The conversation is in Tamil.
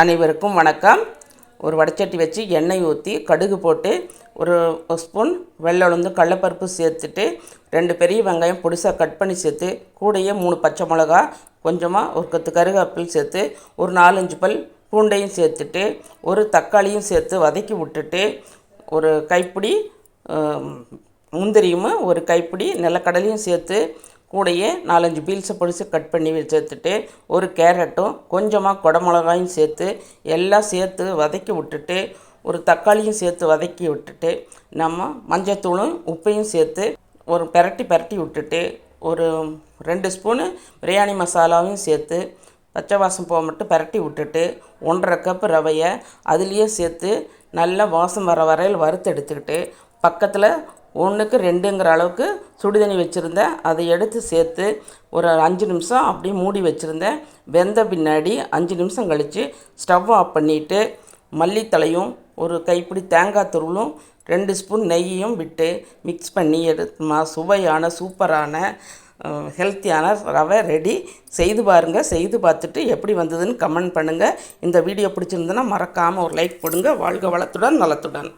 அனைவருக்கும் வணக்கம். ஒரு வடைச்சட்டி வச்சு எண்ணெய் ஊற்றி கடுகு போட்டு ஒரு ஸ்பூன் வெள்ளை உளுந்து கடலைப்பருப்பு சேர்த்துட்டு 2 பெரிய வெங்காயம் பொடிசாக கட் பண்ணி சேர்த்து கூடையே 3 பச்சை மிளகா கொஞ்சமாக ஒரு கொத்து கருவேப்பில் சேர்த்து ஒரு 4-5 பல் பூண்டையும் சேர்த்துட்டு ஒரு தக்காளியும் சேர்த்து வதக்கி விட்டுட்டு ஒரு கைப்பிடி முந்திரியும் ஒரு கைப்பிடி நிலக்கடலையும் சேர்த்து கூடையே 4-5 பீல்ஸை பொடிசு கட் பண்ணி சேர்த்துட்டு ஒரு கேரட்டும் கொஞ்சமாக குடமிளகாயும் சேர்த்து எல்லாம் சேர்த்து வதக்கி விட்டுட்டு ஒரு தக்காளியும் சேர்த்து வதக்கி விட்டுட்டு நம்ம மஞ்சத்தூளும் உப்பையும் சேர்த்து ஒரு பரட்டி விட்டுட்டு ஒரு 2 ஸ்பூனு பிரியாணி மசாலாவையும் சேர்த்து பச்சை வாசம் போக மட்டும் பரட்டி விட்டுட்டு 1.5 கப் ரவையை அதுலேயே சேர்த்து நல்லா வாசம் வர வரையில் வறுத்து எடுத்துக்கிட்டு பக்கத்தில் 1க்கு 2ங்கிற அளவுக்கு சுடுதண்ணி வச்சுருந்தேன். அதை எடுத்து சேர்த்து ஒரு 5 நிமிஷம் அப்படியே மூடி வச்சுருந்தேன். வெந்த பின்னாடி 5 நிமிஷம் கழித்து ஸ்டவ் ஆஃப் பண்ணிவிட்டு மல்லித்தலையும் ஒரு கைப்பிடி தேங்காய் துருவலும் 2 ஸ்பூன் நெய்யையும் விட்டு மிக்ஸ் பண்ணி சுவையான சூப்பரான ஹெல்த்தியான ரவை ரெடி. செய்து பாருங்கள். செய்து பார்த்துட்டு எப்படி வந்ததுன்னு கமெண்ட் பண்ணுங்கள். இந்த வீடியோ பிடிச்சிருந்ததுன்னா மறக்காமல் ஒரு லைக் போடுங்க. வாழ்க வளத்துடன் நலத்துடன்.